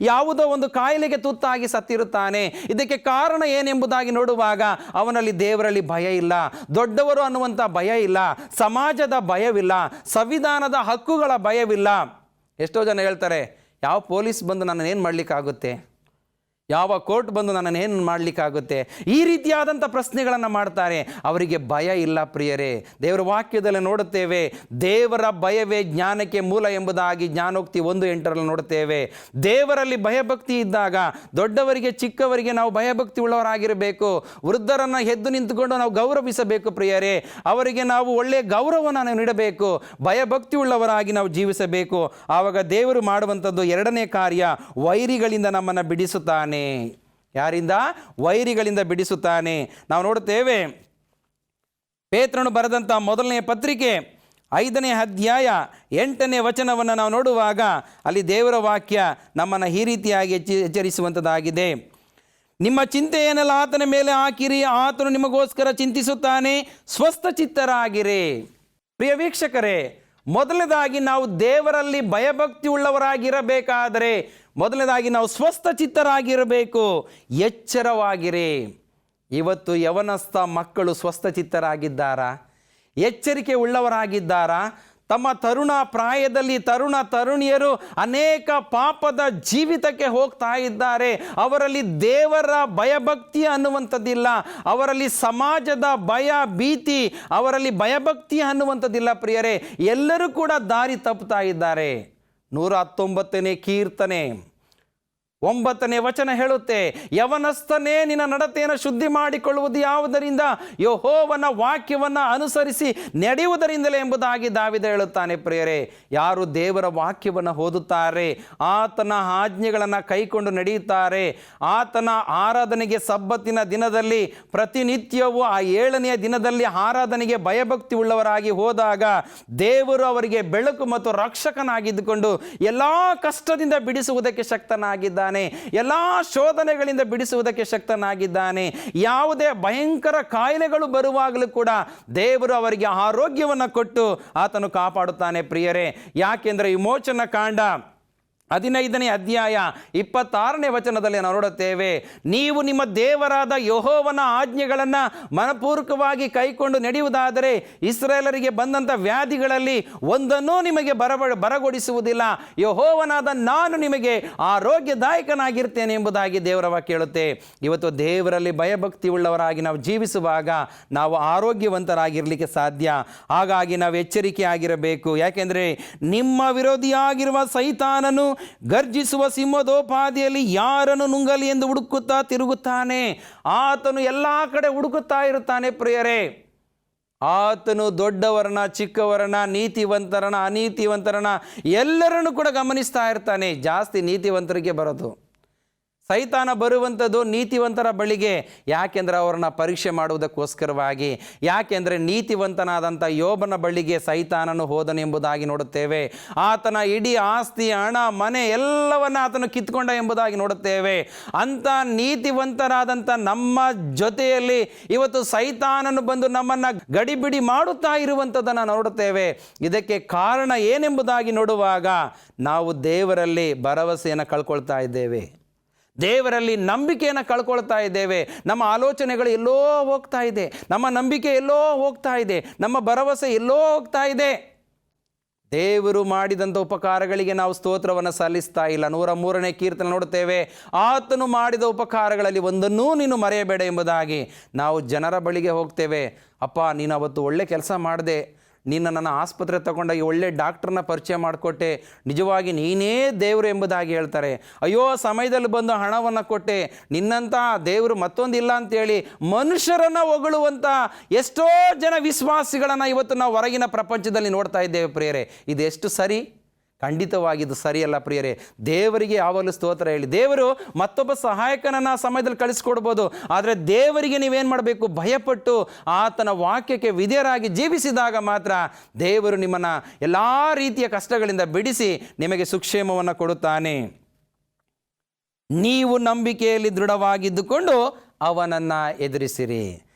ಯಾವುದೋ ಒಂದು ಕಾಯಿಲೆಗೆ ತುತ್ತಾಗಿ ಸತ್ತಿರುತ್ತಾನೆ. ಇದಕ್ಕೆ ಕಾರಣ ಏನೆಂಬುದಾಗಿ ನೋಡುವಾಗ ಅವನಲ್ಲಿ ದೇವರಲ್ಲಿ ಭಯ ಇಲ್ಲ, ದೊಡ್ಡವರು ಅನ್ನುವಂಥ ಭಯ ಇಲ್ಲ, ಸಮಾಜದ ಭಯವಿಲ್ಲ, ಸಂವಿಧಾನದ ಹಕ್ಕುಗಳ ಭಯವಿಲ್ಲ. ಎಷ್ಟೋ ಜನ ಹೇಳ್ತಾರೆ, ಯಾವ ಪೊಲೀಸ್ ಬಂದು ನನ್ನನ್ನು ಏನು ಮಾಡಲಿಕ್ಕಾಗುತ್ತೆ, ಯಾವ ಕೋರ್ಟ್ ಬಂದು ನನ್ನನ್ನು ಏನು ಮಾಡಲಿಕ್ಕಾಗುತ್ತೆ, ಈ ರೀತಿಯಾದಂಥ ಪ್ರಶ್ನೆಗಳನ್ನು ಮಾಡ್ತಾರೆ. ಅವರಿಗೆ ಭಯ ಇಲ್ಲ ಪ್ರಿಯರೇ. ದೇವರ ವಾಕ್ಯದಲ್ಲಿ ನೋಡುತ್ತೇವೆ, ದೇವರ ಭಯವೇ ಜ್ಞಾನಕ್ಕೆ ಮೂಲ ಎಂಬುದಾಗಿ ಜ್ಞಾನೋಕ್ತಿ 1:8 ನೋಡುತ್ತೇವೆ. ದೇವರಲ್ಲಿ ಭಯಭಕ್ತಿ ಇದ್ದಾಗ ದೊಡ್ಡವರಿಗೆ ಚಿಕ್ಕವರಿಗೆ ನಾವು ಭಯಭಕ್ತಿ ಉಳ್ಳವರಾಗಿರಬೇಕು. ವೃದ್ಧರನ್ನು ಎದ್ದು ನಿಂತುಕೊಂಡು ನಾವು ಗೌರವಿಸಬೇಕು ಪ್ರಿಯರೇ. ಅವರಿಗೆ ನಾವು ಒಳ್ಳೆಯ ಗೌರವವನ್ನು ನೀಡಬೇಕು, ಭಯಭಕ್ತಿ ಉಳ್ಳವರಾಗಿ ನಾವು ಜೀವಿಸಬೇಕು. ಆವಾಗ ದೇವರು ಮಾಡುವಂಥದ್ದು 2ನೇ ಕಾರ್ಯ, ವೈರಿಗಳಿಂದ ನಮ್ಮನ್ನು ಬಿಡಿಸುತ್ತಾನೆ. ಯಾರಿಂದ? ವೈರಿಗಳಿಂದ ಬಿಡಿಸುತ್ತಾನೆ. ನಾವು ನೋಡುತ್ತೇವೆ, ಪೇತ್ರನು ಬರೆದಂಥ 1ನೇ ಪತ್ರಿಕೆ 5ನೇ ಅಧ್ಯಾಯ 8ನೇ ವಚನವನ್ನು ನಾವು ನೋಡುವಾಗ ಅಲ್ಲಿ ದೇವರ ವಾಕ್ಯ ನಮ್ಮನ್ನು ಈ ರೀತಿಯಾಗಿ ಎಚ್ಚರಿಸುವಂಥದ್ದಾಗಿದೆ. ನಿಮ್ಮ ಚಿಂತೆಯನ್ನೆಲ್ಲ ಆತನ ಮೇಲೆ ಹಾಕಿರಿ, ಆತನು ನಿಮಗೋಸ್ಕರ ಚಿಂತಿಸುತ್ತಾನೆ, ಸ್ವಸ್ಥ ಚಿತ್ತರಾಗಿರಿ. ಪ್ರಿಯ ವೀಕ್ಷಕರೇ, ಮೊದಲನೇದಾಗಿ ನಾವು ದೇವರಲ್ಲಿ ಭಯಭಕ್ತಿ ಉಳ್ಳವರಾಗಿರಬೇಕಾದರೆ ಮೊದಲನೇದಾಗಿ ನಾವು ಸ್ವಸ್ಥ ಚಿತ್ತರಾಗಿರಬೇಕು, ಎಚ್ಚರವಾಗಿರಿ. ಇವತ್ತು ಯವನಸ್ಥ ಮಕ್ಕಳು ಸ್ವಸ್ಥ ಚಿತ್ತರಾಗಿದ್ದಾರಾ? ಎಚ್ಚರಿಕೆ ಉಳ್ಳವರಾಗಿದ್ದಾರಾ? ತಮ್ಮ ತರುಣ ಪ್ರಾಯದಲ್ಲಿ ತರುಣ ತರುಣಿಯರು ಅನೇಕ ಪಾಪದ ಜೀವಿತಕ್ಕೆ ಹೋಗ್ತಾ ಇದ್ದಾರೆ. ಅವರಲ್ಲಿ ದೇವರ ಭಯಭಕ್ತಿ ಅನ್ನುವಂಥದ್ದಿಲ್ಲ, ಅವರಲ್ಲಿ ಸಮಾಜದ ಭಯ ಭೀತಿ, ಅವರಲ್ಲಿ ಭಯಭಕ್ತಿ ಅನ್ನುವಂಥದ್ದಿಲ್ಲ ಪ್ರಿಯರೇ. ಎಲ್ಲರೂ ಕೂಡ ದಾರಿ ತಪ್ಪುತ್ತಾ ಇದ್ದಾರೆ. 119ನೇ ಕೀರ್ತನೆ 9ನೇ ವಚನ ಹೇಳುತ್ತೆ, ಯವನಸ್ಥನೇ ನಿನ್ನ ನಡತೆಯನ್ನು ಶುದ್ಧಿ ಮಾಡಿಕೊಳ್ಳುವುದು ಯಾವುದರಿಂದ? ಯೆಹೋವನ ವಾಕ್ಯವನ್ನು ಅನುಸರಿಸಿ ನಡೆಯುವುದರಿಂದಲೇ ಎಂಬುದಾಗಿ ದಾವೀದ ಹೇಳುತ್ತಾನೆ ಪ್ರಿಯರೇ. ಯಾರು ದೇವರ ವಾಕ್ಯವನ್ನು ಓದುತ್ತಾರೆ, ಆತನ ಆಜ್ಞೆಗಳನ್ನು ಕೈಕೊಂಡು ನಡೆಯುತ್ತಾರೆ, ಆತನ ಆರಾಧನೆಗೆ ಸಬ್ಬತ್ತಿನ ದಿನದಲ್ಲಿ ಪ್ರತಿನಿತ್ಯವೂ ಆ 7ನೇ ದಿನದಲ್ಲಿ ಆರಾಧನೆಗೆ ಭಯಭಕ್ತಿ ಉಳ್ಳವರಾಗಿ ಹೋದಾಗ ದೇವರು ಅವರಿಗೆ ಬೆಳಕು ಮತ್ತು ರಕ್ಷಕನಾಗಿದ್ದುಕೊಂಡು ಎಲ್ಲ ಕಷ್ಟದಿಂದ ಬಿಡಿಸುವುದಕ್ಕೆ ಶಕ್ತನಾಗಿದ್ದಾನೆ. ಶಕ್ತನಾಗಿದ್ದಾನೆ. ಎಲ್ಲ ಶೋಧನೆಗಳಿಂದ ಬಿಡಿಸುವುದಕ್ಕೆ ಶಕ್ತನಾಗಿದ್ದಾನೆ. ಯಾವುದೇ ಭಯಂಕರ ಕಾಯಿಲೆಗಳು ಬರುವಾಗಲೂ ಕೂಡ ದೇವರು ಅವರಿಗೆ ಆರೋಗ್ಯವನ್ನು ಕೊಟ್ಟು ಆತನು ಕಾಪಾಡುತ್ತಾನೆ ಪ್ರಿಯರೇ. ಯಾಕೆಂದರೆ ವಿಮೋಚನ ಕಾಂಡ 15ನೇ ಅಧ್ಯಾಯ 26ನೇ ವಚನದಲ್ಲಿ ನಾವು ನೋಡುತ್ತೇವೆ, ನೀವು ನಿಮ್ಮ ದೇವರಾದ ಯೆಹೋವನ ಆಜ್ಞೆಗಳನ್ನು ಮನಪೂರ್ವಕವಾಗಿ ಕೈಕೊಂಡು ನಡೆಯುವುದಾದರೆ ಇಸ್ರಾಯೇಲರಿಗೆ ಬಂದಂಥ ವ್ಯಾಧಿಗಳಲ್ಲಿ ಒಂದನ್ನೂ ನಿಮಗೆ ಬರಗೊಡಿಸುವುದಿಲ್ಲ. ಯೆಹೋವನಾದ ನಾನು ನಿಮಗೆ ಆರೋಗ್ಯದಾಯಕನಾಗಿರ್ತೇನೆ ಎಂಬುದಾಗಿ ದೇವರ ವಾಕ್ಯ ಹೇಳುತ್ತೆ. ಇವತ್ತು ದೇವರಲ್ಲಿ ಭಯಭಕ್ತಿ ಉಳ್ಳವರಾಗಿ ನಾವು ಜೀವಿಸುವಾಗ ನಾವು ಆರೋಗ್ಯವಂತರಾಗಿರಲಿಕ್ಕೆ ಸಾಧ್ಯ. ಹಾಗಾಗಿ ನಾವು ಎಚ್ಚರಿಕೆಯಾಗಿರಬೇಕು. ಯಾಕೆಂದರೆ ನಿಮ್ಮ ವಿರೋಧಿಯಾಗಿರುವ ಸೈತಾನನು ಗರ್ಜಿಸುವ ಸಿಂಹದೋಪಾದಿಯಲ್ಲಿ ಯಾರನ್ನು ನುಂಗಲಿ ಎಂದು ಹುಡುಕುತ್ತಾ ತಿರುಗುತ್ತಾನೆ. ಆತನು ಎಲ್ಲ ಕಡೆ ಹುಡುಕುತ್ತಾ ಇರುತ್ತಾನೆ ಪ್ರಿಯರೇ. ಆತನು ದೊಡ್ಡವರನ್ನ, ಚಿಕ್ಕವರನ್ನ, ನೀತಿವಂತರನ್ನ, ಅನೀತಿವಂತರನ್ನ ಎಲ್ಲರನ್ನು ಕೂಡ ಗಮನಿಸ್ತಾ ಇರ್ತಾನೆ. ಜಾಸ್ತಿ ನೀತಿವಂತರಿಗೆ ಬರೋದು. ಸೈತಾನ ಬರುವಂಥದ್ದು ನೀತಿವಂತರ ಬಳಿಗೆ. ಯಾಕೆಂದರೆ ಅವರನ್ನು ಪರೀಕ್ಷೆ ಮಾಡುವುದಕ್ಕೋಸ್ಕರವಾಗಿ. ಯಾಕೆಂದರೆ ನೀತಿವಂತನಾದಂಥ ಯೋಬನ ಬಳಿಗೆ ಸೈತಾನನು ಹೋದನೆಂಬುದಾಗಿ ನೋಡುತ್ತೇವೆ. ಆತನ ಇಡೀ ಆಸ್ತಿ, ಹಣ, ಮನೆ ಎಲ್ಲವನ್ನ ಆತನು ಕಿತ್ಕೊಂಡ ಎಂಬುದಾಗಿ ನೋಡುತ್ತೇವೆ. ಅಂಥ ನೀತಿವಂತರಾದಂಥ ನಮ್ಮ ಜೊತೆಯಲ್ಲಿ ಇವತ್ತು ಸೈತಾನನು ಬಂದು ನಮ್ಮನ್ನು ಗಡಿಬಿಡಿ ಮಾಡುತ್ತಾ ಇರುವಂಥದ್ದನ್ನು ನೋಡುತ್ತೇವೆ. ಇದಕ್ಕೆ ಕಾರಣ ಏನೆಂಬುದಾಗಿ ನೋಡುವಾಗ ನಾವು ದೇವರಲ್ಲಿ ಭರವಸೆಯನ್ನು ಕಳ್ಕೊಳ್ತಾ ಇದ್ದೇವೆ. ದೇವರಲ್ಲಿ ನಂಬಿಕೆಯನ್ನು ಕಳ್ಕೊಳ್ತಾ ಇದ್ದೇವೆ. ನಮ್ಮ ಆಲೋಚನೆಗಳು ಎಲ್ಲೋ ಹೋಗ್ತಾ ಇದೆ, ನಮ್ಮ ನಂಬಿಕೆ ಎಲ್ಲೋ ಹೋಗ್ತಾ ಇದೆ, ನಮ್ಮ ಭರವಸೆ ಎಲ್ಲೋ ಹೋಗ್ತಾ ಇದೆ. ದೇವರು ಮಾಡಿದಂಥ ಉಪಕಾರಗಳಿಗೆ ನಾವು ಸ್ತೋತ್ರವನ್ನು ಸಲ್ಲಿಸ್ತಾ ಇಲ್ಲ. 103ನೇ ಕೀರ್ತನೆ ನೋಡುತ್ತೇವೆ, ಆತನು ಮಾಡಿದ ಉಪಕಾರಗಳಲ್ಲಿ ಒಂದನ್ನೂ ನೀನು ಮರೆಯಬೇಡ ಎಂಬುದಾಗಿ. ನಾವು ಜನರ ಬಳಿಗೆ ಹೋಗ್ತೇವೆ, ಅಪ್ಪ ನೀನು ಅವತ್ತು ಒಳ್ಳೆ ಕೆಲಸ ಮಾಡಿದೆ, ನೀನು ನನ್ನ ಆಸ್ಪತ್ರೆ ತಗೊಂಡಾಗಿ ಒಳ್ಳೆ ಡಾಕ್ಟ್ರನ್ನ ಪರಿಚಯ ಮಾಡಿಕೊಟ್ಟೆ, ನಿಜವಾಗಿ ನೀನೇ ದೇವರು ಎಂಬುದಾಗಿ ಹೇಳ್ತಾರೆ. ಅಯ್ಯೋ ಸಮಯದಲ್ಲಿ ಬಂದು ಹಣವನ್ನು ಕೊಟ್ಟೆ, ನಿನ್ನಂಥ ದೇವರು ಮತ್ತೊಂದಿಲ್ಲ ಅಂತೇಳಿ ಮನುಷ್ಯರನ್ನು ಹೊಗಳುವಂಥ ಎಷ್ಟೋ ಜನ ವಿಶ್ವಾಸಿಗಳನ್ನು ಇವತ್ತು ನಾವು ಹೊರಗಿನ ಪ್ರಪಂಚದಲ್ಲಿ ನೋಡ್ತಾ ಇದ್ದೇವೆ ಪ್ರಿಯರೇ. ಇದೆಷ್ಟು ಸರಿ? ಖಂಡಿತವಾಗಿ ಇದು ಸರಿಯಲ್ಲ ಪ್ರಿಯರೇ. ದೇವರಿಗೆ ಯಾವಾಗಲೂ ಸ್ತೋತ್ರ ಹೇಳಿ. ದೇವರು ಮತ್ತೊಬ್ಬ ಸಹಾಯಕನನ್ನು ಆ ಸಮಯದಲ್ಲಿ ಕಳಿಸ್ಕೊಡ್ಬೋದು, ಆದರೆ ದೇವರಿಗೆ ನೀವೇನು ಮಾಡಬೇಕು? ಭಯಪಟ್ಟು ಆತನ ವಾಕ್ಯಕ್ಕೆ ವಿಧೇಯರಾಗಿ ಜೀವಿಸಿದಾಗ ಮಾತ್ರ ದೇವರು ನಿಮ್ಮನ್ನು ಎಲ್ಲ ರೀತಿಯ ಕಷ್ಟಗಳಿಂದ ಬಿಡಿಸಿ ನಿಮಗೆ ಸುಕ್ಷೇಮವನ್ನು ಕೊಡುತ್ತಾನೆ. ನೀವು ನಂಬಿಕೆಯಲ್ಲಿ ದೃಢವಾಗಿದ್ದುಕೊಂಡು ಅವನನ್ನು ಎದುರಿಸಿರಿ.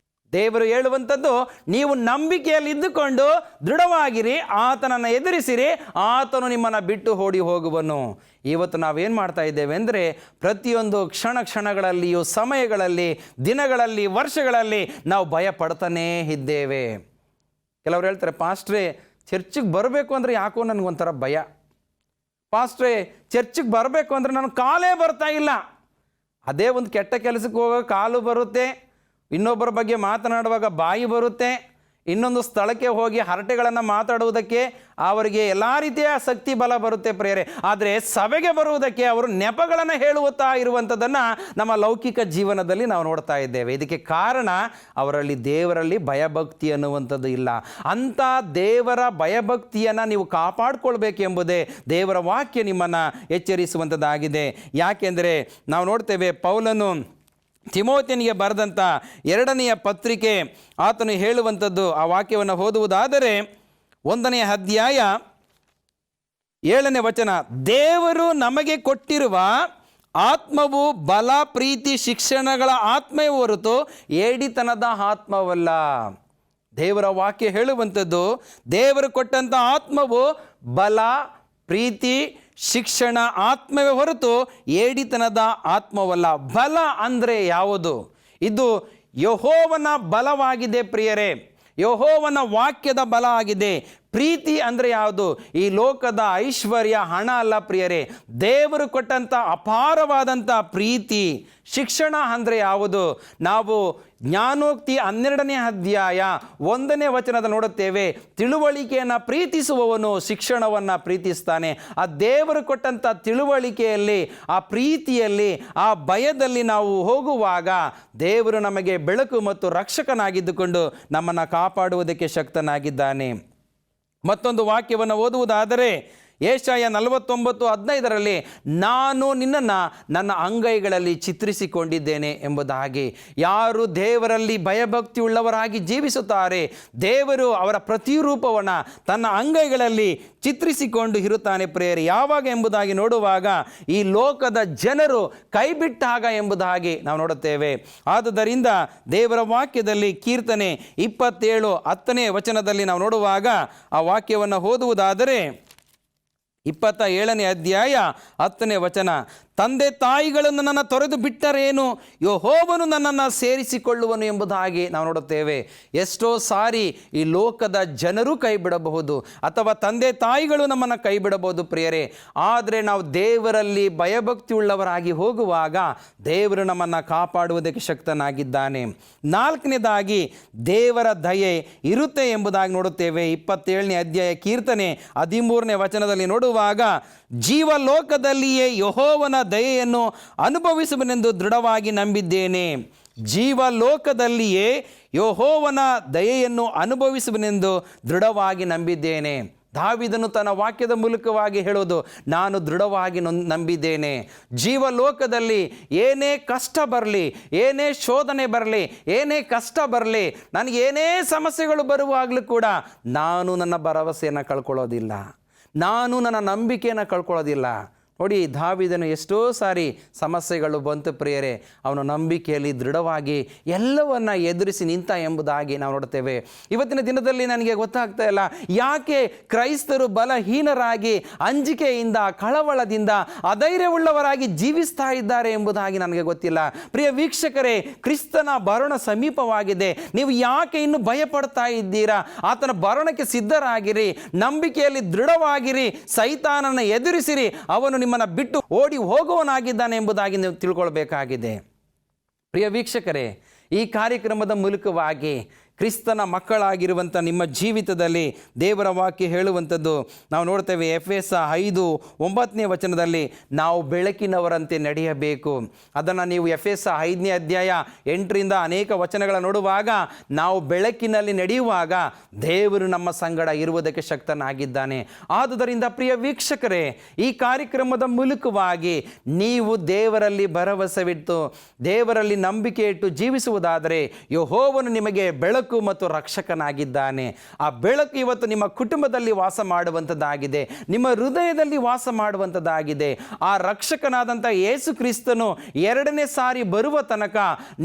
ದೇವರು ಹೇಳುವಂಥದ್ದು, ನೀವು ನಂಬಿಕೆಯಲ್ಲಿ ಇದ್ದುಕೊಂಡು ದೃಢವಾಗಿರಿ, ಆತನನ್ನು ಎದುರಿಸಿರಿ, ಆತನು ನಿಮ್ಮನ್ನು ಬಿಟ್ಟು ಓಡಿ ಹೋಗುವನು. ಇವತ್ತು ನಾವೇನು ಮಾಡ್ತಾ ಇದ್ದೇವೆ ಅಂದರೆ ಪ್ರತಿಯೊಂದು ಕ್ಷಣಗಳಲ್ಲಿಯೂ, ಸಮಯಗಳಲ್ಲಿ, ದಿನಗಳಲ್ಲಿ, ವರ್ಷಗಳಲ್ಲಿ ನಾವು ಭಯ ಪಡ್ತಾನೇ ಇದ್ದೇವೆ. ಕೆಲವರು ಹೇಳ್ತಾರೆ, ಪಾಸ್ಟ್ರೇ ಚರ್ಚಿಗೆ ಬರಬೇಕು ಅಂದರೆ ಯಾಕೋ ನನಗೊಂಥರ ಭಯ. ಪಾಸ್ಟ್ರೇ ಚರ್ಚಿಗೆ ಬರಬೇಕು ಅಂದರೆ ನನ್ನ ಕಾಲೇ ಬರ್ತಾ ಇಲ್ಲ. ಅದೇ ಒಂದು ಕೆಟ್ಟ ಕೆಲಸಕ್ಕೆ ಹೋಗೋ ಕಾಲು ಬರುತ್ತೆ, ಇನ್ನೊಬ್ಬರ ಬಗ್ಗೆ ಮಾತನಾಡುವಾಗ ಬಾಯಿ ಬರುತ್ತೆ, ಇನ್ನೊಂದು ಸ್ಥಳಕ್ಕೆ ಹೋಗಿ ಹರಟೆಗಳನ್ನು ಮಾತಾಡುವುದಕ್ಕೆ ಅವರಿಗೆ ಎಲ್ಲ ರೀತಿಯ ಶಕ್ತಿ ಬಲ ಬರುತ್ತೆ ಪ್ರಿಯರೇ. ಆದರೆ ಸಭೆಗೆ ಬರುವುದಕ್ಕೆ ಅವರು ನೆಪಗಳನ್ನು ಹೇಳುತ್ತಾ ಇರುವಂಥದ್ದನ್ನು ನಮ್ಮ ಲೌಕಿಕ ಜೀವನದಲ್ಲಿ ನಾವು ನೋಡ್ತಾ ಇದ್ದೇವೆ. ಇದಕ್ಕೆ ಕಾರಣ ಅವರಲ್ಲಿ ದೇವರಲ್ಲಿ ಭಯಭಕ್ತಿ ಅನ್ನುವಂಥದ್ದು ಇಲ್ಲ. ಅಂಥ ದೇವರ ಭಯಭಕ್ತಿಯನ್ನು ನೀವು ಕಾಪಾಡಿಕೊಳ್ಬೇಕೆಂಬುದೇ ದೇವರ ವಾಕ್ಯ ನಿಮ್ಮನ್ನು ಎಚ್ಚರಿಸುವಂಥದ್ದಾಗಿದೆ. ಯಾಕೆಂದರೆ ನಾವು ನೋಡ್ತೇವೆ, ಪೌಲನು ತಿಮೋಥೆಯನಿಗೆ ಬರೆದಂಥ 2ನೆಯ ಪತ್ರಿಕೆ ಆತನು ಹೇಳುವಂಥದ್ದು, ಆ ವಾಕ್ಯವನ್ನು ಓದುವುದಾದರೆ 1ನೇ ಅಧ್ಯಾಯ 7ನೇ ವಚನ, ದೇವರು ನಮಗೆ ಕೊಟ್ಟಿರುವ ಆತ್ಮವು ಬಲ, ಪ್ರೀತಿ, ಶಿಕ್ಷಣಗಳ ಆತ್ಮವೇ ಹೊರತು ಏಡಿತನದ ಆತ್ಮವಲ್ಲ. ದೇವರ ವಾಕ್ಯ ಹೇಳುವಂಥದ್ದು, ದೇವರು ಕೊಟ್ಟಂಥ ಆತ್ಮವು ಬಲ, ಪ್ರೀತಿ, ಶಿಕ್ಷಣ ಆತ್ಮವೇ ಹೊರತು ಏಡಿತನದ ಆತ್ಮವಲ್ಲ. ಬಲ ಅಂದರೆ ಯಾವುದು? ಇದು ಯೆಹೋವನ ಬಲವಾಗಿದೆ ಪ್ರಿಯರೇ. ಯೆಹೋವನ ವಾಕ್ಯದ ಬಲ ಆಗಿದೆ. ಪ್ರೀತಿ ಅಂದರೆ ಯಾವುದು? ಈ ಲೋಕದ ಐಶ್ವರ್ಯ, ಹಣ ಅಲ್ಲ ಪ್ರಿಯರೇ, ದೇವರು ಕೊಟ್ಟಂಥ ಅಪಾರವಾದಂಥ ಪ್ರೀತಿ. ಶಿಕ್ಷಣ ಅಂದರೆ ಯಾವುದು? ನಾವು ಜ್ಞಾನೋಕ್ತಿ 12ನೇ ಅಧ್ಯಾಯ 1ನೇ ವಚನದ ನೋಡುತ್ತೇವೆ, ತಿಳುವಳಿಕೆಯನ್ನು ಪ್ರೀತಿಸುವವನು ಶಿಕ್ಷಣವನ್ನು ಪ್ರೀತಿಸ್ತಾನೆ. ಆ ದೇವರು ಕೊಟ್ಟಂಥ ತಿಳುವಳಿಕೆಯಲ್ಲಿ, ಆ ಪ್ರೀತಿಯಲ್ಲಿ, ಆ ಭಯದಲ್ಲಿ ನಾವು ಹೋಗುವಾಗ ದೇವರು ನಮಗೆ ಬೆಳಕು ಮತ್ತು ರಕ್ಷಕನಾಗಿದ್ದುಕೊಂಡು ನಮ್ಮನ್ನು ಕಾಪಾಡುವುದಕ್ಕೆ ಶಕ್ತನಾಗಿದ್ದಾನೆ. ಮತ್ತೊಂದು ವಾಕ್ಯವನ್ನು ಓದುವುದಾದರೆ ಯೆಶಾಯ 49:15 ನಾನು ನಿನ್ನನ್ನು ನನ್ನ ಅಂಗೈಗಳಲ್ಲಿ ಚಿತ್ರಿಸಿಕೊಂಡಿದ್ದೇನೆ ಎಂಬುದಾಗಿ. ಯಾರು ದೇವರಲ್ಲಿ ಭಯಭಕ್ತಿ ಉಳ್ಳವರಾಗಿ ಜೀವಿಸುತ್ತಾರೆ, ದೇವರು ಅವರ ಪ್ರತಿರೂಪವನ್ನು ತನ್ನ ಅಂಗೈಗಳಲ್ಲಿ ಚಿತ್ರಿಸಿಕೊಂಡು ಇರುತ್ತಾನೆ ಪ್ರಿಯರೇ. ಯಾವಾಗ ಎಂಬುದಾಗಿ ನೋಡುವಾಗ ಈ ಲೋಕದ ಜನರು ಕೈಬಿಟ್ಟಾಗ ಎಂಬುದಾಗಿ ನಾವು ನೋಡುತ್ತೇವೆ. ಆದುದರಿಂದ ದೇವರ ವಾಕ್ಯದಲ್ಲಿ ಕೀರ್ತನೆ 27:10 ನಾವು ನೋಡುವಾಗ ಆ ವಾಕ್ಯವನ್ನು ಓದುವುದಾದರೆ 27ನೇ ಅಧ್ಯಾಯ 10 ತಂದೆ ತಾಯಿಗಳನ್ನು ನನ್ನ ತೊರೆದು ಬಿಟ್ಟರೇನು, ಯೆಹೋವನು ನನ್ನನ್ನು ಸೇರಿಸಿಕೊಳ್ಳುವನು ಎಂಬುದಾಗಿ ನಾವು ನೋಡುತ್ತೇವೆ. ಎಷ್ಟೋ ಸಾರಿ ಈ ಲೋಕದ ಜನರು ಕೈ ಬಿಡಬಹುದು ಅಥವಾ ತಂದೆ ತಾಯಿಗಳು ನಮ್ಮನ್ನು ಕೈ ಬಿಡಬಹುದು ಪ್ರಿಯರೇ. ಆದರೆ ನಾವು ದೇವರಲ್ಲಿ ಭಯಭಕ್ತಿ ಉಳ್ಳವರಾಗಿ ಹೋಗುವಾಗ ದೇವರು ನಮ್ಮನ್ನು ಕಾಪಾಡುವುದಕ್ಕೆ ಶಕ್ತನಾಗಿದ್ದಾನೆ. 4ನೇದಾಗಿ ದೇವರ ದಯೆ ಇರುತ್ತೆ ಎಂಬುದಾಗಿ ನೋಡುತ್ತೇವೆ. 27ನೇ ಅಧ್ಯಾಯ ಕೀರ್ತನೆ 13ನೇ ನೋಡುವಾಗ ಜೀವಲೋಕದಲ್ಲಿಯೇ ಯೆಹೋವನ ದಯೆಯನ್ನು ಅನುಭವಿಸುವನೆಂದು ದೃಢವಾಗಿ ನಂಬಿದ್ದೇನೆ. ಜೀವಲೋಕದಲ್ಲಿಯೇ ಯೆಹೋವನ ದಯೆಯನ್ನು ಅನುಭವಿಸುವನೆಂದು ದೃಢವಾಗಿ ನಂಬಿದ್ದೇನೆ. ದಾವೀದನು ತನ್ನ ವಾಕ್ಯದ ಮೂಲಕವಾಗಿ ಹೇಳೋದು, ನಾನು ದೃಢವಾಗಿ ನಂಬಿದ್ದೇನೆ. ಜೀವಲೋಕದಲ್ಲಿ ಏನೇ ಕಷ್ಟ ಬರಲಿ, ಏನೇ ಶೋಧನೆ ಬರಲಿ, ಏನೇ ಕಷ್ಟ ಬರಲಿ, ನನಗೆ ಏನೇ ಸಮಸ್ಯೆಗಳು ಬರುವಾಗಲೂ ಕೂಡ ನಾನು ನನ್ನ ಭರವಸೆಯನ್ನು ಕಳ್ಕೊಳ್ಳೋದಿಲ್ಲ, ನಾನು ನನ್ನ ನಂಬಿಕೆಯನ್ನು ಕಳ್ಕೊಳ್ಳೋದಿಲ್ಲ. ನೋಡಿ, ದಾವೀದನು ಎಷ್ಟೋ ಸಾರಿ ಸಮಸ್ಯೆಗಳು ಬಂತು ಪ್ರಿಯರೇ, ಅವನ ನಂಬಿಕೆಯಲ್ಲಿ ದೃಢವಾಗಿ ಎಲ್ಲವನ್ನ ಎದುರಿಸಿ ನಿಂತ ಎಂಬುದಾಗಿ ನಾವು ನೋಡ್ತೇವೆ. ಇವತ್ತಿನ ದಿನದಲ್ಲಿ ನನಗೆ ಗೊತ್ತಾಗ್ತಾ ಇಲ್ಲ, ಯಾಕೆ ಕ್ರೈಸ್ತರು ಬಲಹೀನರಾಗಿ ಅಂಜಿಕೆಯಿಂದ ಕಳವಳದಿಂದ ಅಧೈರ್ಯವುಳ್ಳವರಾಗಿ ಜೀವಿಸ್ತಾ ಇದ್ದಾರೆ ಎಂಬುದಾಗಿ ನನಗೆ ಗೊತ್ತಿಲ್ಲ. ಪ್ರಿಯ ವೀಕ್ಷಕರೇ, ಕ್ರಿಸ್ತನ ಬರೋಣ ಸಮೀಪವಾಗಿದೆ. ನೀವು ಯಾಕೆ ಇನ್ನು ಭಯಪಡ್ತಾ ಇದ್ದೀರಾ? ಆತನ ಬರೋಣಕ್ಕೆ ಸಿದ್ಧರಾಗಿರಿ, ನಂಬಿಕೆಯಲ್ಲಿ ದೃಢವಾಗಿರಿ, ಸೈತಾನನ ಎದುರಿಸಿರಿ. ಅವನು ನಿಮ್ಮನ್ನು ಬಿಟ್ಟು ಓಡಿ ಹೋಗುವನಾಗಿದ್ದಾನೆ ಎಂಬುದಾಗಿ ನೀವು ತಿಳ್ಕೊಳ್ಬೇಕಾಗಿದೆ. ಪ್ರಿಯ ವೀಕ್ಷಕರೇ, ಈ ಕಾರ್ಯಕ್ರಮದ ಮೂಲಕವಾಗಿ ಕ್ರಿಸ್ತನ ಮಕ್ಕಳಾಗಿರುವಂಥ ನಿಮ್ಮ ಜೀವಿತದಲ್ಲಿ ದೇವರ ವಾಕ್ಯ ಹೇಳುವಂಥದ್ದು ನಾವು ನೋಡ್ತೇವೆ. ಎಫೆಸ 5:9 ನಾವು ಬೆಳಕಿನವರಂತೆ ನಡೆಯಬೇಕು. ಅದನ್ನು ನೀವು ಎಫೆಸ 5ನೇ ಅಧ್ಯಾಯ 8ರಿಂದ ಅನೇಕ ವಚನಗಳ ನೋಡುವಾಗ ನಾವು ಬೆಳಕಿನಲ್ಲಿ ನಡೆಯುವಾಗ ದೇವರು ನಮ್ಮ ಸಂಗಡ ಇರುವುದಕ್ಕೆ ಶಕ್ತನಾಗಿದ್ದಾನೆ. ಆದುದರಿಂದ ಪ್ರಿಯ ವೀಕ್ಷಕರೇ, ಈ ಕಾರ್ಯಕ್ರಮದ ಮೂಲಕವಾಗಿ ನೀವು ದೇವರಲ್ಲಿ ಭರವಸೆವಿಟ್ಟು ದೇವರಲ್ಲಿ ನಂಬಿಕೆ ಇಟ್ಟು ಜೀವಿಸುವುದಾದರೆ ಯೆಹೋವನು ನಿಮಗೆ ಬೆಳಕು ಮತ್ತು ರಕ್ಷಕನಾಗಿದ್ದಾನೆ. ಆ ಬೆಳಕು ಇವತ್ತು ನಿಮ್ಮ ಕುಟುಂಬದಲ್ಲಿ ವಾಸ ಮಾಡುವಂಥದ್ದಾಗಿದೆ, ನಿಮ್ಮ ಹೃದಯದಲ್ಲಿ ವಾಸ ಮಾಡುವಂಥದ್ದಾಗಿದೆ. ಆ ರಕ್ಷಕನಾದಂಥ ಯೇಸು ಕ್ರಿಸ್ತನು 2ನೇ ಸಾರಿ ಬರುವ ತನಕ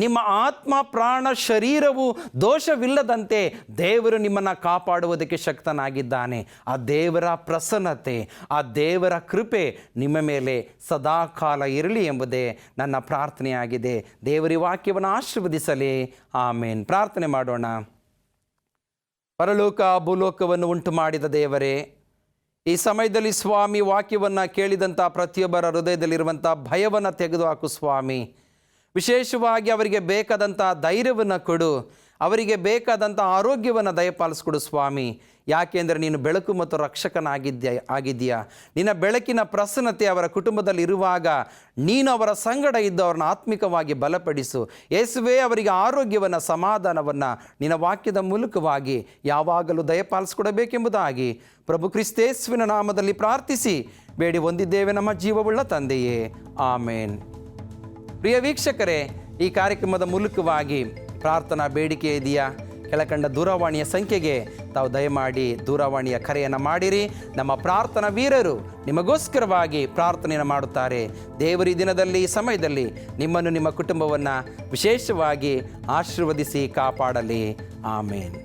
ನಿಮ್ಮ ಆತ್ಮ ಪ್ರಾಣ ಶರೀರವು ದೋಷವಿಲ್ಲದಂತೆ ದೇವರು ನಿಮ್ಮನ್ನು ಕಾಪಾಡುವುದಕ್ಕೆ ಶಕ್ತನಾಗಿದ್ದಾನೆ. ಆ ದೇವರ ಪ್ರಸನ್ನತೆ, ಆ ದೇವರ ಕೃಪೆ ನಿಮ್ಮ ಮೇಲೆ ಸದಾಕಾಲ ಇರಲಿ ಎಂಬುದೇ ನನ್ನ ಪ್ರಾರ್ಥನೆಯಾಗಿದೆ. ದೇವರ ವಾಕ್ಯವನ್ನು ಆಶೀರ್ವದಿಸಲಿ. ಆಮೇನ್. ಪ್ರಾರ್ಥನೆ ಮಾಡೋಣ. ಪರಲೋಕ ಭೂಲೋಕವನ್ನು ಉಂಟು ಮಾಡಿದ ದೇವರೇ, ಈ ಸಮಯದಲ್ಲಿ ಸ್ವಾಮಿ ವಾಕ್ಯವನ್ನು ಕೇಳಿದಂಥ ಪ್ರತಿಯೊಬ್ಬರ ಹೃದಯದಲ್ಲಿರುವಂಥ ಭಯವನ್ನು ತೆಗೆದುಹಾಕು ಸ್ವಾಮಿ. ವಿಶೇಷವಾಗಿ ಅವರಿಗೆ ಬೇಕಾದಂಥ ಧೈರ್ಯವನ್ನು ಕೊಡು, ಅವರಿಗೆ ಬೇಕಾದಂಥ ಆರೋಗ್ಯವನ್ನು ದಯಪಾಲಿಸ್ಕೊಡು ಸ್ವಾಮಿ. ಯಾಕೆಂದರೆ ನೀನು ಬೆಳಕು ಮತ್ತು ರಕ್ಷಕನಾಗಿದ್ದೀಯಾ. ನಿನ್ನ ಬೆಳಕಿನ ಪ್ರಸನ್ನತೆ ಅವರ ಕುಟುಂಬದಲ್ಲಿ ಇರುವಾಗ ನೀನು ಅವರ ಸಂಗಡ ಇದ್ದು ಅವರನ್ನು ಆತ್ಮಿಕವಾಗಿ ಬಲಪಡಿಸು. ಯೇಸುವೇ, ಅವರಿಗೆ ಆರೋಗ್ಯವನ್ನು, ಸಮಾಧಾನವನ್ನು ನಿನ್ನ ವಾಕ್ಯದ ಮೂಲಕವಾಗಿ ಯಾವಾಗಲೂ ದಯಪಾಲಿಸಿಕೊಡಬೇಕೆಂಬುದಾಗಿ ಪ್ರಭು ಕ್ರಿಸ್ತೇಸುವಿನ ನಾಮದಲ್ಲಿ ಪ್ರಾರ್ಥಿಸಿ ಬೇಡಿ ಹೊಂದಿದ್ದೇವೆ ನಮ್ಮ ಜೀವವುಳ್ಳ ತಂದೆಯೇ. ಆಮೇನ್. ಪ್ರಿಯ ವೀಕ್ಷಕರೇ, ಈ ಕಾರ್ಯಕ್ರಮದ ಮೂಲಕವಾಗಿ ಪ್ರಾರ್ಥನಾ ಬೇಡಿಕೆ ಇದೆಯಾ? ಕೆಳಕಂಡ ದೂರವಾಣಿಯ ಸಂಖ್ಯೆಗೆ ತಾವು ದಯಮಾಡಿ ದೂರವಾಣಿಯ ಕರೆಯನ್ನು ಮಾಡಿರಿ. ನಮ್ಮ ಪ್ರಾರ್ಥನಾ ವೀರರು ನಿಮಗೋಸ್ಕರವಾಗಿ ಪ್ರಾರ್ಥನೆಯನ್ನು ಮಾಡುತ್ತಾರೆ. ದೇವರ ದಿನದಲ್ಲಿ, ಈ ಸಮಯದಲ್ಲಿ ನಿಮ್ಮನ್ನು, ನಿಮ್ಮ ಕುಟುಂಬವನ್ನು ವಿಶೇಷವಾಗಿ ಆಶೀರ್ವದಿಸಿ ಕಾಪಾಡಲಿ. ಆಮೇನ್.